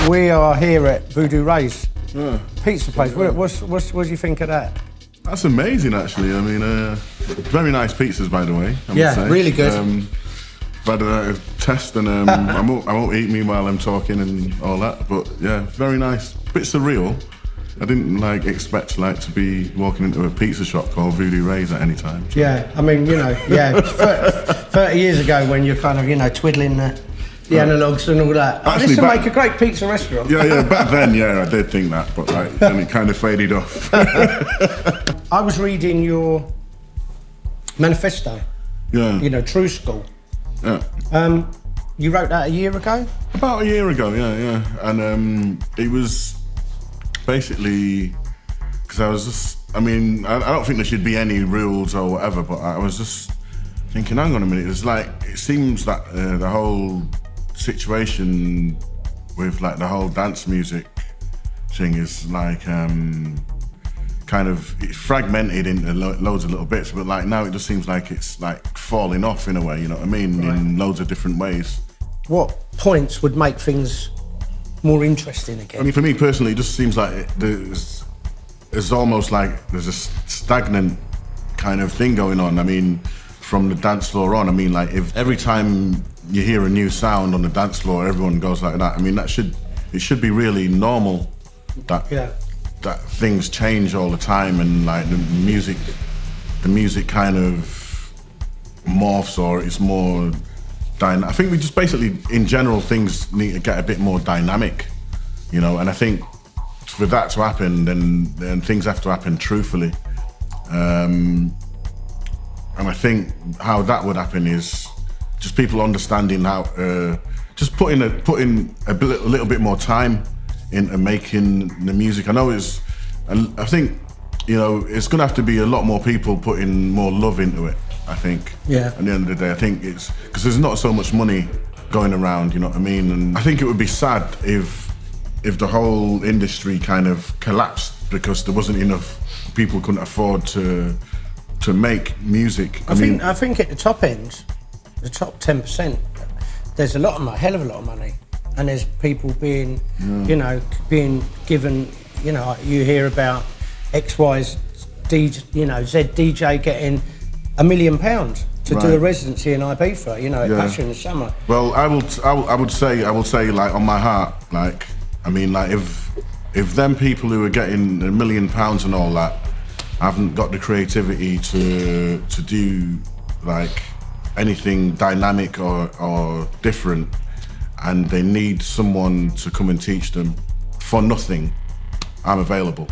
We are here at Voodoo Rays Pizza place. What do you think of that? That's amazing, actually. I mean, very nice pizzas, by the way. I Yeah, must say. really good. I've had a test, and I won't eat me while I'm talking and all that. But yeah, very nice. Bit surreal. I didn't expect to be walking into a pizza shop called Voodoo Rays at any time. So. Yeah, I mean, 30 years ago when you're kind of, twiddling the analogues and all that. Actually, this would make a great pizza restaurant. Yeah, back then, I did think that, but then it kind of faded off. I was reading your manifesto. Yeah. True School. Yeah. You wrote that a year ago? About a year ago, yeah. And it was basically because I was just, I don't think there should be any rules or whatever, but I was just thinking, hang on a minute, it seems that the whole situation with the whole dance music thing is kind of fragmented into loads of little bits, but now it just seems like it's falling off in a way, you know what I mean, right. In loads of different ways. What points would make things more interesting again? I mean, for me personally, it just seems like there's almost there's a stagnant kind of thing going on. I mean, from the dance floor on, if every time you hear a new sound on the dance floor, everyone goes like that. I mean, it should be really normal that things change all the time, and the music kind of morphs, or it's more I think we just basically, in general, things need to get a bit more dynamic, and I think for that to happen, then things have to happen truthfully. And I think how that would happen is just people understanding how, just putting a little bit more time into making the music. I think, it's gonna have to be a lot more people putting more love into it, I think. Yeah. At the end of the day, I think it's, because there's not so much money going around, you know what I mean? And I think it would be sad if the whole industry kind of collapsed because there wasn't enough people couldn't afford to make music. I think at the top end, the top 10%, there's a hell of a lot of money, and there's people being, being given, you hear about XY's Z DJ getting £1 million to do a residency in Ibiza, at Passion in the summer. Well, I would say on my heart, if them people who are getting £1 million and all that haven't got the creativity to do anything dynamic or different, and they need someone to come and teach them for nothing, I'm available.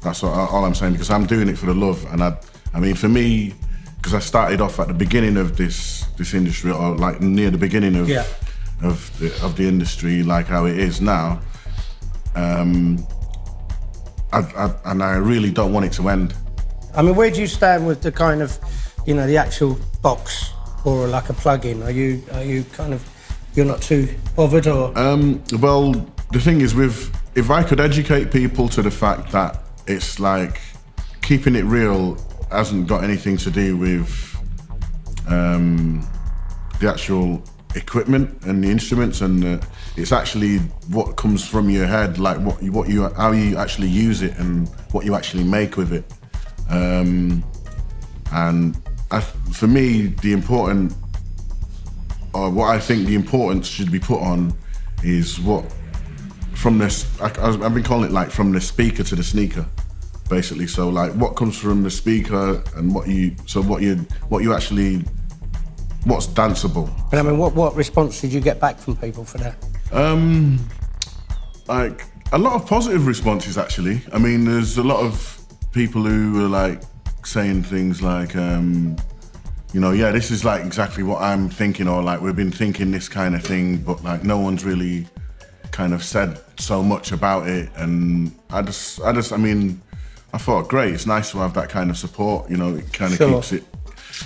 That's all I'm saying, because I'm doing it for the love. And for me, because I started off at the beginning of this industry, or near the beginning of the industry, how it is now. And I really don't want it to end. Where do you stand with the kind of, the actual box or a plug-in? Are you kind of, you're not too bothered, or? Well, the thing is, if I could educate people to the fact that it's keeping it real hasn't got anything to do with the actual equipment and the instruments, and it's actually what comes from your head, how you actually use it and what you actually make with it. For me, what I think the importance should be put on is what from this. I've been calling it from the speaker to the sneaker, basically. So what comes from the speaker and what's danceable. And what response did you get back from people for that? A lot of positive responses, actually. There's a lot of people who are saying things this is exactly what I'm thinking, or we've been thinking this kind of thing, but no one's really kind of said so much about it. And I thought, great, it's nice to have that kind of support, it kind of keeps it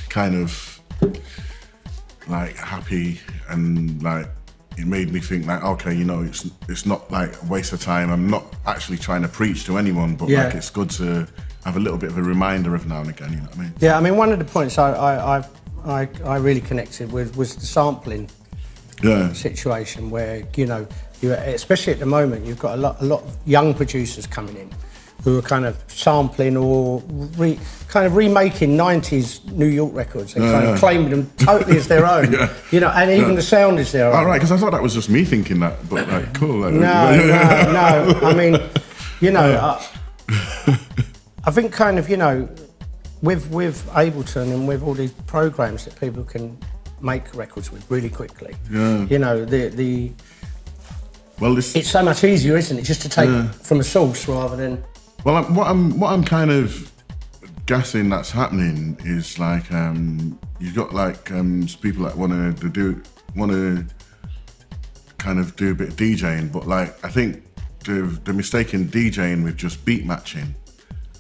kind of happy, and it made me think okay, it's not a waste of time. I'm not actually trying to preach to anyone, but it's good to have a little bit of a reminder every now and again, you know what I mean? Yeah, one of the points I really connected with was the sampling situation, where especially at the moment, you've got a lot of young producers coming in who are kind of sampling or kind of remaking 90s New York records and kind of claiming them totally as their own. You know, and even the sound is their own. Oh, right, because I thought that was just me thinking that, but like, cool. Like, No. I mean, you know, I think kind of, you know, with Ableton and with all these programs that people can make records with really quickly, you know, it's so much easier, isn't it, just to take from a source rather than. Well, what I'm kind of guessing that's happening is like you've got like people that want to kind of do a bit of DJing, but like I think they're mistaking DJing with just beat matching,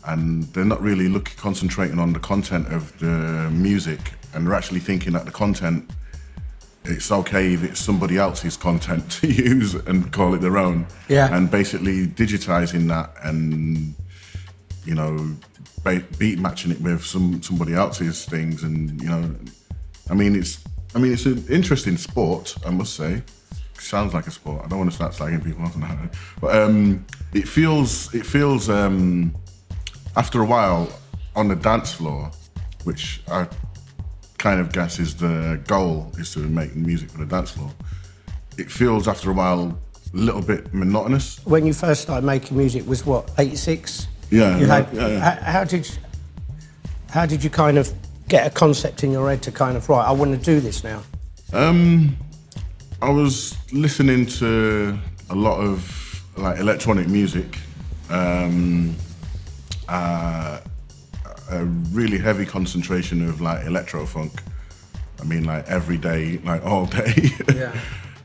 and they're not really concentrating on the content of the music, and they're actually thinking that the content, it's okay if it's somebody else's content to use and call it their own. And basically digitizing that and, you know, beat matching it with somebody else's things, and, you know, I mean it's an interesting sport, I must say. It sounds like a sport. I don't want to start slagging people off now, but it feels after a while on the dance floor, which I kind of guess is the goal, is to make music for the dance floor. It feels after a while a little bit monotonous. When you first started making music was what, 86? How did you kind of get a concept in your head to kind of, right, I want to do this now? I was listening to a lot of like electronic music, a really heavy concentration of like electro funk. I mean, like every day, like all day.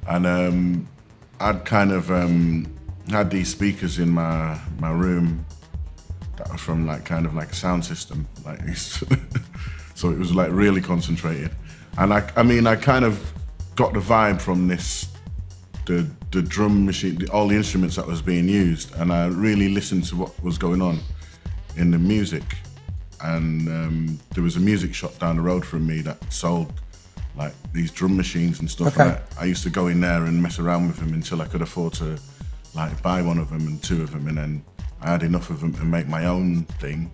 And I'd kind of had these speakers in my room that were from like kind of like a sound system, like so it was like really concentrated. And I kind of got the vibe from the drum machine, all the instruments that was being used, and I really listened to what was going on in the music. And there was a music shop down the road from me that sold like these drum machines and stuff. Okay. And I used to go in there and mess around with them until I could afford to like buy one of them and two of them, and then I had enough of them to make my own thing.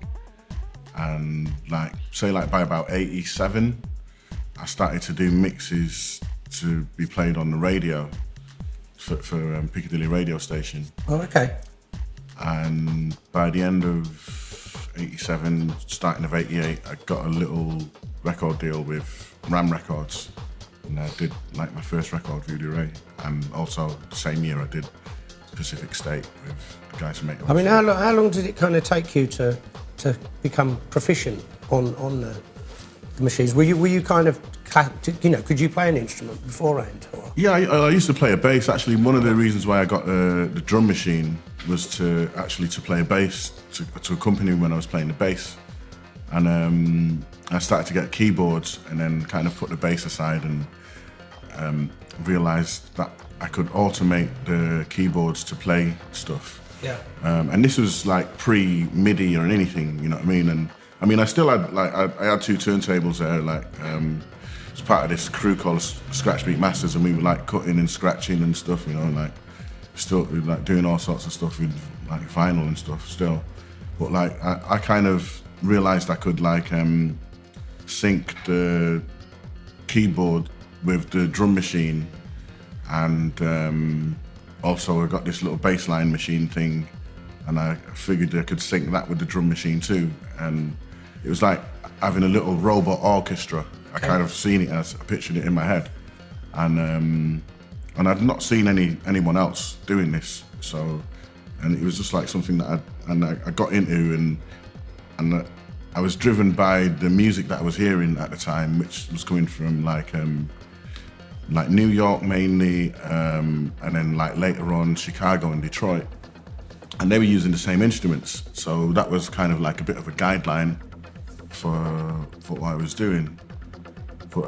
And like, say like by about 87, I started to do mixes to be played on the radio for Piccadilly radio station. Oh, okay. And by the end of 87, starting of 88, I got a little record deal with Ram Records, and I did like my first record, Voodoo Ray, and also the same year I did Pacific State with the guys who make it. I mean, how long did it kind of take you to become proficient on the machines? Were you kind of, you know, could you play an instrument beforehand? Or? Yeah, I used to play a bass. Actually, one of the reasons why I got the drum machine was to play a bass, to accompany when I was playing the bass. And I started to get keyboards, and then kind of put the bass aside, and realised that I could automate the keyboards to play stuff. Yeah. And this was like pre-MIDI or anything, you know what I mean? And I mean, I still had like I had two turntables there, like as part of this crew called Scratch Beat Masters, and we were like cutting and scratching and stuff, you know, like still like doing all sorts of stuff with like vinyl and stuff still. But like I kind of realised I could like sync the keyboard with the drum machine, and also I got this little bassline machine thing, and I figured I could sync that with the drum machine too. And it was like having a little robot orchestra. I kind of seen it as I pictured it in my head, and I'd not seen anyone else doing this. So, and it was just like something that I got into, and I was driven by the music that I was hearing at the time, which was coming from like New York mainly, and then like later on Chicago and Detroit, and they were using the same instruments. So that was kind of like a bit of a guideline for what I was doing. But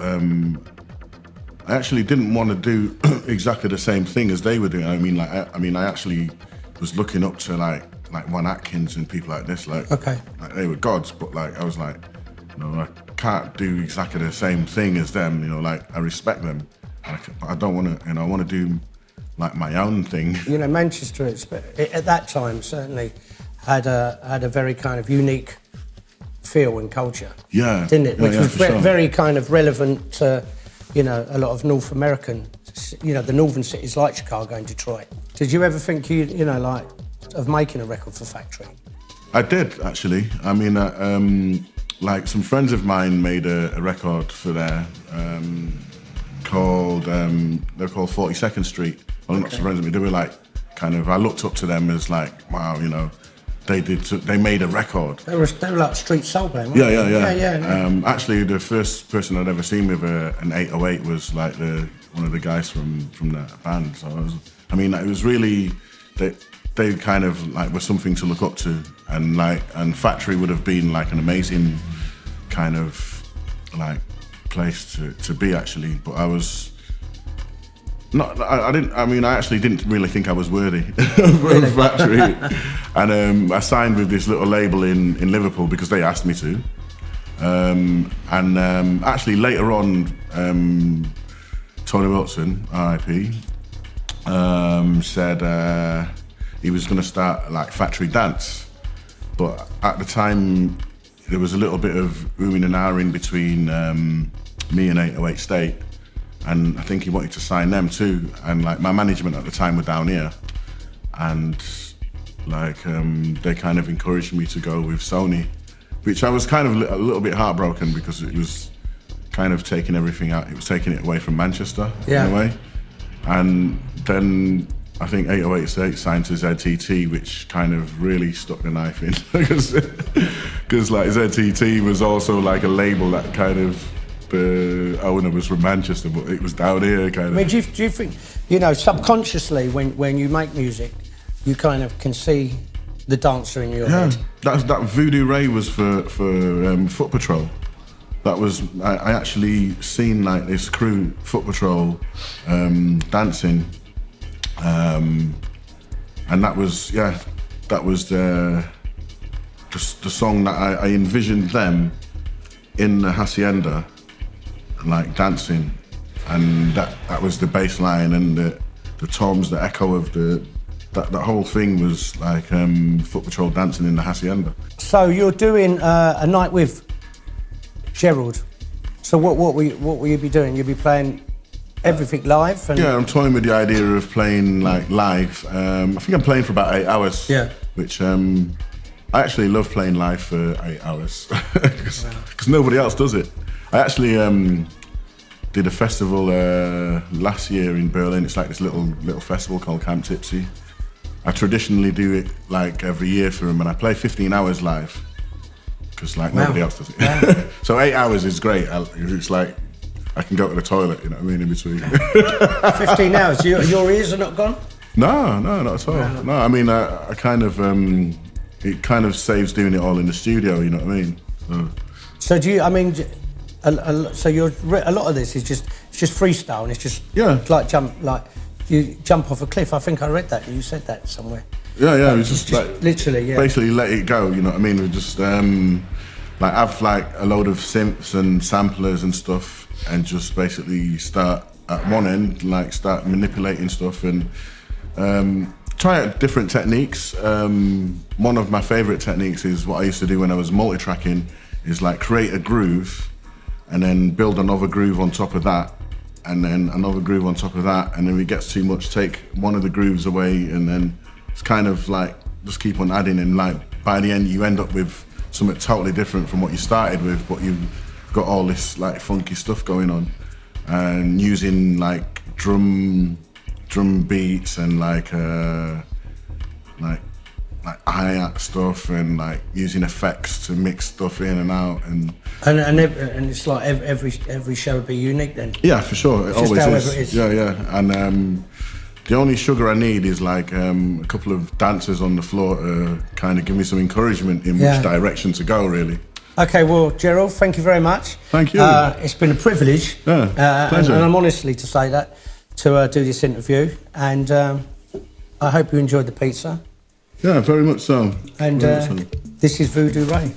I actually didn't want to do exactly the same thing as they were doing. I mean, I actually was looking up to like Juan Atkins and people like this, like they were gods. But like I was like, you know, I can't do exactly the same thing as them. You know, like I respect them, but I don't want to. You know, I want to do like my own thing. You know, Manchester, at that time, certainly had a very kind of unique feel and culture. Yeah. Didn't it? Which was sure. very kind of relevant to, you know, a lot of North American, you know, the northern cities like Chicago and Detroit. Did you ever think, you know, like, of making a record for Factory? I did, actually. I mean, like some friends of mine made a record for there called, they're called 42nd Street. Well, not some friends of me, they were like, kind of, I looked up to them as like, wow, you know, they made a record. They were like street soul band, weren't they? Yeah. Actually, the first person I'd ever seen with an 808 was like one of the guys from that band. So I mean, it was really, they kind of like were something to look up to, and Factory would have been like an amazing kind of like place to be actually. But I was not. I actually didn't really think I was worthy of Factory, and I signed with this little label in Liverpool because they asked me to. Actually later on, Tony Wilson, R.I.P., said he was going to start like Factory Dance, but at the time there was a little bit of oohing and ahhing between me and 808 State, and I think he wanted to sign them too. And like my management at the time were down here, and like they kind of encouraged me to go with Sony, which I was kind of a little bit heartbroken because it was kind of taking everything out. It was taking it away from Manchester in a way, and then I think 808 signed to ZTT, which kind of really stuck the knife in because like ZTT was also like a label that kind of the owner was from Manchester, but it was down here kind of. I mean, do you think, you know, subconsciously when you make music, you kind of can see the dancer in your head? That Voodoo Ray was for Foot Patrol. That was, I actually seen like this crew, Foot Patrol, dancing. And that was the song that I envisioned them in the Hacienda, like dancing, and that was the bass line and the toms, the echo of that whole thing was like Foot Patrol dancing in the Hacienda. So you're doing a night with Gerald. So what will you be doing? You'll be playing everything live? Yeah, I'm toying with the idea of playing like live. I think I'm playing for about 8 hours. Yeah. Which I actually love playing live for 8 hours because nobody else does it. I actually did a festival last year in Berlin. It's like this little festival called Camp Tipsy. I traditionally do it like every year for them, and I play 15 hours live because like nobody else does it. Wow. So 8 hours is great. It's like I can go to the toilet, you know what I mean, in between. 15 hours. Your ears are not gone? No, not at all. No, I mean, I kind of, it kind of saves doing it all in the studio, you know what I mean? So do you, I mean, a lot of this is just freestyle, and it's just like you jump off a cliff. I think I read that, you said that somewhere. Yeah, it's just like, literally, basically let it go, you know what I mean? We just, like have like a load of synths and samplers and stuff, and just basically start at one end, like start manipulating stuff and try out different techniques. One of my favorite techniques is what I used to do when I was multitracking, is like create a groove and then build another groove on top of that, and then another groove on top of that, and then if it gets too much, take one of the grooves away, and then it's kind of like just keep on adding, and like by the end you end up with something totally different from what you started with, but you've got all this like funky stuff going on, and using like drum beats and like hi-hat stuff, and like using effects to mix stuff in and out, and it's like every show would be unique then. Yeah, for sure, it always however it is. Yeah, and the only sugar I need is like a couple of dancers on the floor to kind of give me some encouragement in which direction to go, really. Okay, well, Gerald, thank you very much. Thank you. It's been a privilege, pleasure. And I'm honestly to say that, to do this interview, and I hope you enjoyed the pizza. Yeah, very much so. And this is Voodoo Ray.